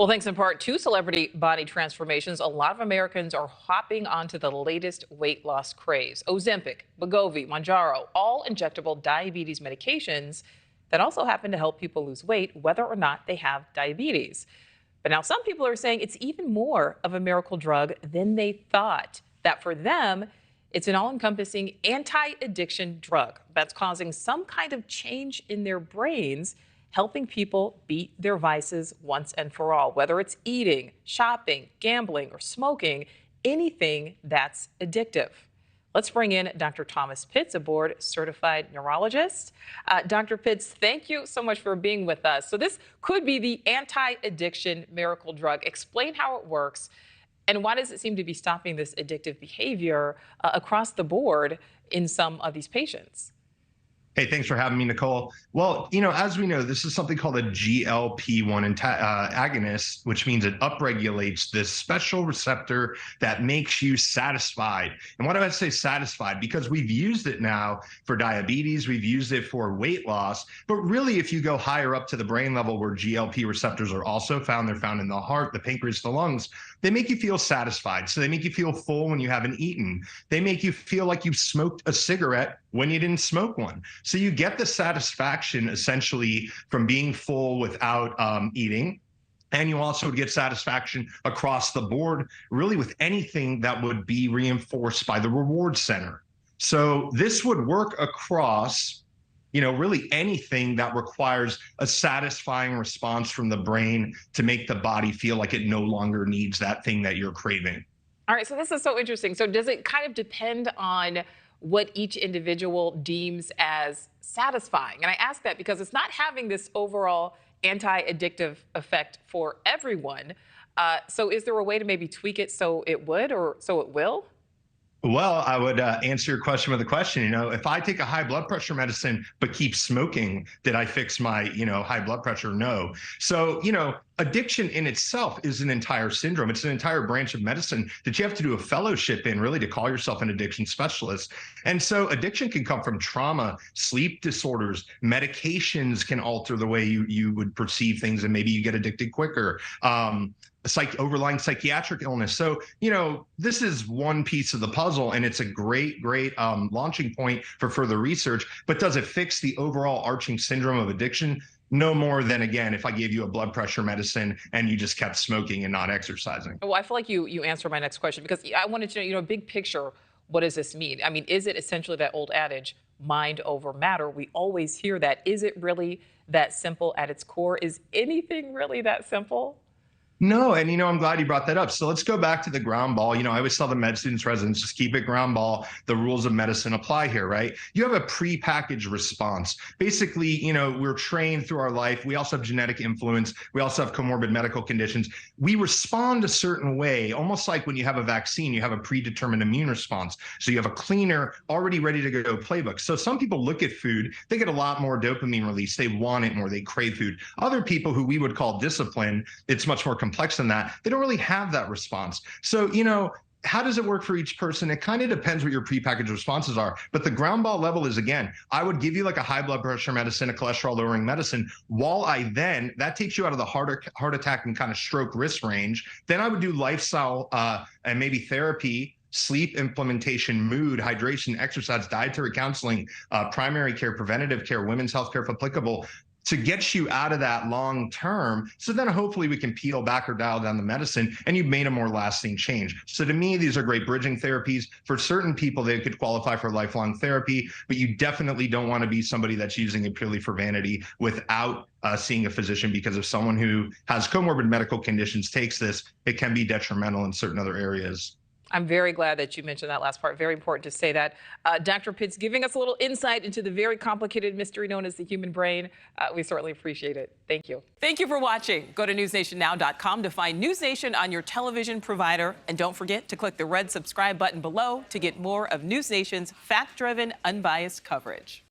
Well, thanks in part to celebrity body transformations, a lot of Americans are hopping onto the latest weight loss craze. Ozempic, Wegovy, Mounjaro, all injectable diabetes medications that also happen to help people lose weight, whether or not they have diabetes. But now some people are saying it's even more of a miracle drug than they thought, that for them, it's an all-encompassing anti-addiction drug that's causing some kind of change in their brains, helping people beat their vices once and for all, whether it's eating, shopping, gambling, or smoking, anything that's addictive. Let's bring in Dr. Thomas Pitts, a board-certified neurologist. Dr. Pitts, thank you so much for being with us. So this could be the anti-addiction miracle drug. Explain how it works, and why does it seem to be stopping this addictive behavior across the board in some of these patients? Hey, thanks for having me, Nicole. Well, as we know, this is something called a GLP-1 agonist, which means it upregulates this special receptor that makes you satisfied. And why do I say satisfied? Because we've used it now for diabetes, we've used it for weight loss, but really if you go higher up to the brain level where GLP receptors are also found, they're found in the heart, the pancreas, the lungs, they make you feel satisfied. So they make you feel full when you haven't eaten. They make you feel like you've smoked a cigarette when you didn't smoke one. So you get the satisfaction essentially from being full without eating. And you also get satisfaction across the board, really with anything that would be reinforced by the reward center. So this would work across really anything that requires a satisfying response from the brain to make the body feel like it no longer needs that thing that you're craving. All right, so this is so interesting. So does it kind of depend on what each individual deems as satisfying? And I ask that because it's not having this overall anti-addictive effect for everyone. So is there a way to maybe tweak it so it would, or so it will? Well, I would answer your question with a question. If I take a high blood pressure medicine but keep smoking, did I fix my, high blood pressure? No. So, addiction in itself is an entire syndrome. It's an entire branch of medicine that you have to do a fellowship in, really, to call yourself an addiction specialist. And so addiction can come from trauma, sleep disorders, medications can alter the way you would perceive things, and maybe you get addicted quicker. Overlying psychiatric illness. So, this is one piece of the puzzle, and it's a great launching point for further research. But does it fix the overall arching syndrome of addiction? No more than, again, if I gave you a blood pressure medicine and you just kept smoking and not exercising. Well, I feel like you answered my next question, because I wanted to know, big picture, what does this mean? I mean, is it essentially that old adage, mind over matter? We always hear that. Is it really that simple at its core? Is anything really that simple? No, and I'm glad you brought that up. So let's go back to the ground ball. I always tell the med students, residents, just keep it ground ball. The rules of medicine apply here, right? You have a pre-packaged response. Basically, we're trained through our life. We also have genetic influence. We also have comorbid medical conditions. We respond a certain way, almost like when you have a vaccine, you have a predetermined immune response. So you have a cleaner, already ready to go playbook. So some people look at food, they get a lot more dopamine release. They want it more. They crave food. Other people who we would call disciplined, it's much more complex than that. They don't really have that response. So, how does it work for each person? It kind of depends what your prepackaged responses are. But the ground ball level is, again, I would give you like a high blood pressure medicine, a cholesterol lowering medicine, while that takes you out of the heart attack and kind of stroke risk range. Then I would do lifestyle and maybe therapy, sleep implementation, mood, hydration, exercise, dietary counseling, primary care, preventative care, women's health care if applicable, to get you out of that long term. So then hopefully we can peel back or dial down the medicine, and you've made a more lasting change. So to me, these are great bridging therapies. For certain people, they could qualify for lifelong therapy, but you definitely don't want to be somebody that's using it purely for vanity without seeing a physician, because if someone who has comorbid medical conditions takes this, it can be detrimental in certain other areas. I'm very glad that you mentioned that last part. Very important to say that. Dr. Pitts giving us a little insight into the very complicated mystery known as the human brain. We certainly appreciate it. Thank you. Thank you for watching. Go to newsnationnow.com to find NewsNation on your television provider. And don't forget to click the red subscribe button below to get more of NewsNation's fact-driven, unbiased coverage.